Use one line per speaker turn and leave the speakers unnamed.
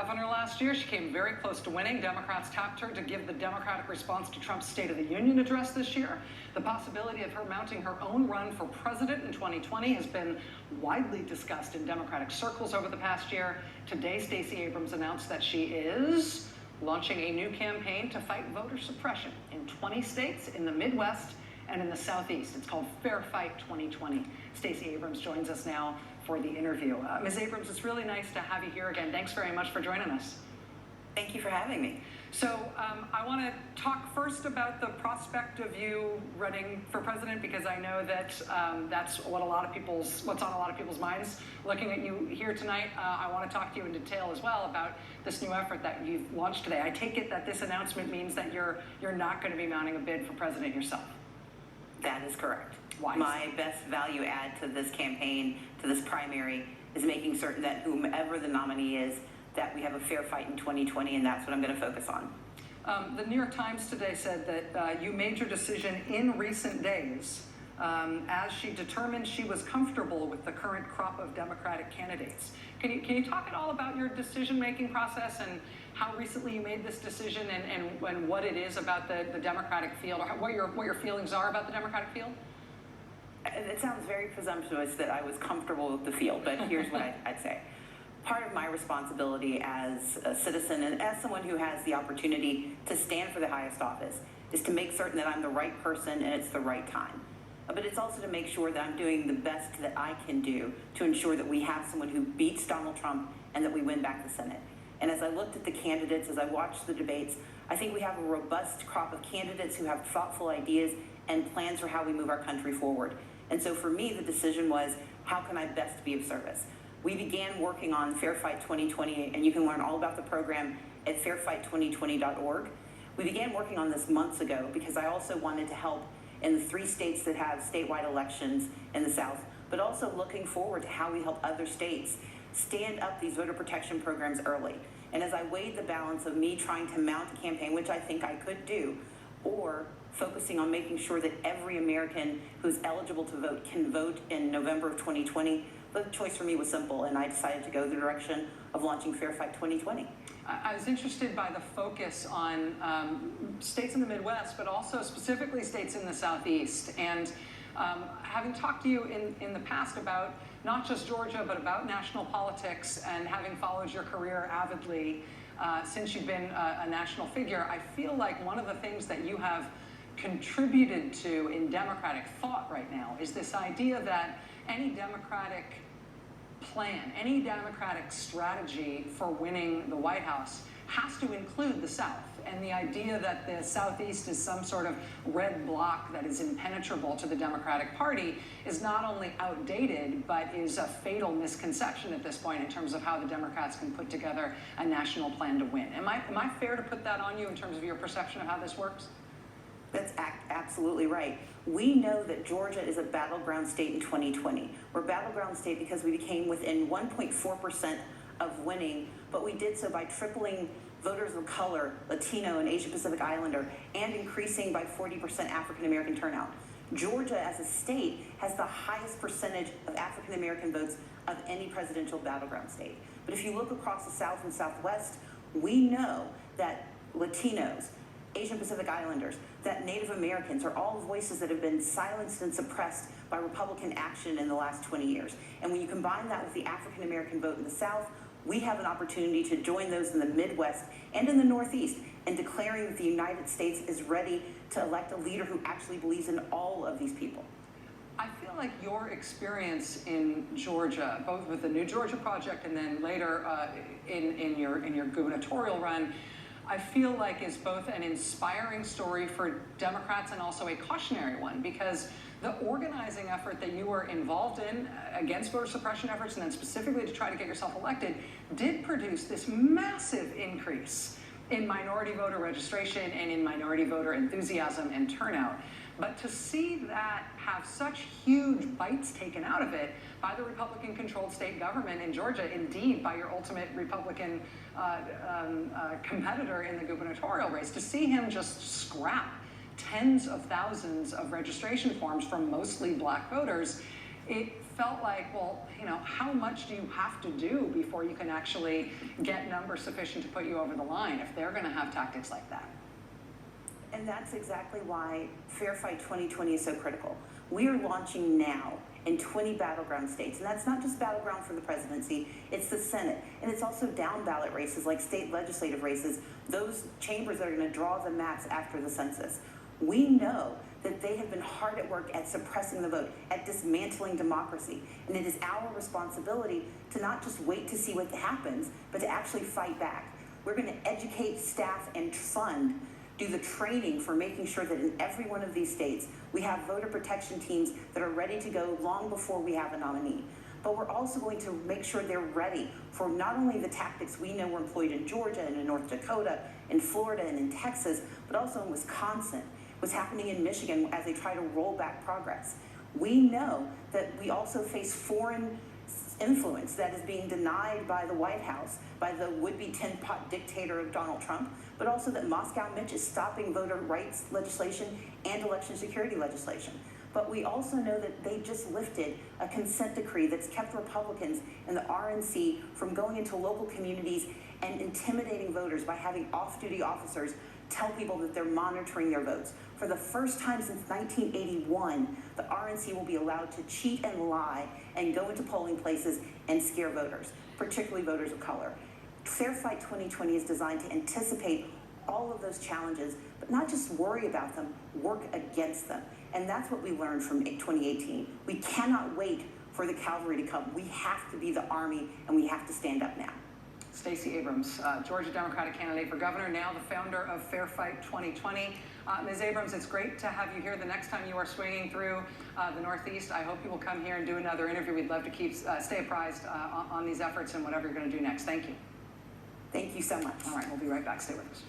governor last year. She came very close to winning. Democrats tapped her to give the Democratic response to Trump's State of the Union address this year. The possibility of her mounting her own run for president in 2020 has been widely discussed in Democratic circles over the past year. Today, Stacey Abrams announced that she is launching a new campaign to fight voter suppression in 20 states in the Midwest and in the Southeast. It's called Fair Fight 2020. Stacey Abrams joins us now for the interview. Ms. Abrams, it's really nice to have you here again. Thanks very much for joining us.
Thank you for having me.
So I want to talk first about the prospect of you running for president, because I know that that's what's on a lot of people's minds. Looking at you here tonight, I want to talk to you in detail as well about this new effort that you've launched today. I take it that this announcement means that you're not going to be mounting a bid for president yourself.
That is correct.
Why?
My best value add to this campaign, to this primary, is making certain that whomever the nominee is, that we have a fair fight in 2020, and that's what I'm going to focus on.
The New York Times today said that you made your decision in recent days as she determined she was comfortable with the current crop of Democratic candidates. Can you talk at all about your decision-making process and how recently you made this decision and what it is about the Democratic field, or what your feelings are about the Democratic field?
It sounds very presumptuous that I was comfortable with the field, but here's what I'd say. Part of my responsibility as a citizen and as someone who has the opportunity to stand for the highest office is to make certain that I'm the right person and it's the right time. But it's also to make sure that I'm doing the best that I can do to ensure that we have someone who beats Donald Trump and that we win back the Senate. And as I looked at the candidates, as I watched the debates, I think we have a robust crop of candidates who have thoughtful ideas and plans for how we move our country forward. And so for me, the decision was, how can I best be of service? We began working on Fair Fight 2020, and you can learn all about the program at fairfight2020.org. We began working on this months ago because I also wanted to help in the 3 states that have statewide elections in the South, but also looking forward to how we help other states stand up these voter protection programs early. And as I weighed the balance of me trying to mount a campaign, which I think I could do, or focusing on making sure that every American who's eligible to vote can vote in November of 2020, the choice for me was simple, and I decided to go the direction of launching Fair Fight 2020.
I was interested by the focus on states in the Midwest, but also specifically states in the Southeast. And having talked to you in the past about not just Georgia, but about national politics, and having followed your career avidly since you've been a national figure, I feel like one of the things that you have contributed to in Democratic thought right now is this idea that any Democratic plan, any Democratic strategy for winning the White House has to include the South. And the idea that the Southeast is some sort of red block that is impenetrable to the Democratic Party is not only outdated, but is a fatal misconception at this point in terms of how the Democrats can put together a national plan to win. Am I fair to put that on you in terms of your perception of how this works?
That's absolutely right. We know that Georgia is a battleground state in 2020. We're a battleground state because we became within 1.4% of winning, but we did so by tripling voters of color, Latino, and Asian Pacific Islander, and increasing by 40% African American turnout. Georgia as a state has the highest percentage of African American votes of any presidential battleground state. But if you look across the South and Southwest, we know that Latinos, Asian Pacific Islanders, that Native Americans are all voices that have been silenced and suppressed by Republican action in the last 20 years. And when you combine that with the African American vote in the South, we have an opportunity to join those in the Midwest and in the Northeast in declaring that the United States is ready to elect a leader who actually believes in all of these people.
I feel like your experience in Georgia, both with the New Georgia Project and then later in your gubernatorial run, I feel like is both an inspiring story for Democrats and also a cautionary one, because the organizing effort that you were involved in against voter suppression efforts and then specifically to try to get yourself elected did produce this massive increase in minority voter registration and in minority voter enthusiasm and turnout. But to see that have such huge bites taken out of it by the Republican-controlled state government in Georgia, indeed by your ultimate Republican competitor in the gubernatorial race, to see him just scrap tens of thousands of registration forms from mostly black voters, it felt like, well, how much do you have to do before you can actually get numbers sufficient to put you over the line if they're going to have tactics like that?
And that's exactly why Fair Fight 2020 is so critical. We are launching now in 20 battleground states, and that's not just battleground for the presidency, it's the Senate, and it's also down ballot races like state legislative races, those chambers that are going to draw the maps after the census. We know that they have been hard at work at suppressing the vote, at dismantling democracy, and it is our responsibility to not just wait to see what happens, but to actually fight back. We're going to educate staff and fund, do the training for making sure that in every one of these states, we have voter protection teams that are ready to go long before we have a nominee. But we're also going to make sure they're ready for not only the tactics we know were employed in Georgia and in North Dakota, in Florida and in Texas, but also in Wisconsin, what's happening in Michigan as they try to roll back progress. We know that we also face foreign influence that is being denied by the White House, by the would-be tin-pot dictator of Donald Trump, but also that Moscow Mitch is stopping voter rights legislation and election security legislation. But we also know that they just lifted a consent decree that's kept Republicans and the RNC from going into local communities and intimidating voters by having off-duty officers tell people that they're monitoring their votes. For the first time since 1981, the RNC will be allowed to cheat and lie and go into polling places and scare voters, particularly voters of color. Fair Fight 2020 is designed to anticipate all of those challenges, but not just worry about them, work against them. And that's what we learned from 2018. We cannot wait for the cavalry to come. We have to be the army, and we have to stand up now.
Stacey Abrams, Georgia Democratic candidate for governor, now the founder of Fair Fight 2020. Ms. Abrams, it's great to have you here the next time you are swinging through the Northeast. I hope you will come here and do another interview. We'd love to stay apprised on these efforts and whatever you're going to do next. Thank you.
Thank you so much.
All right, we'll be right back. Stay with us.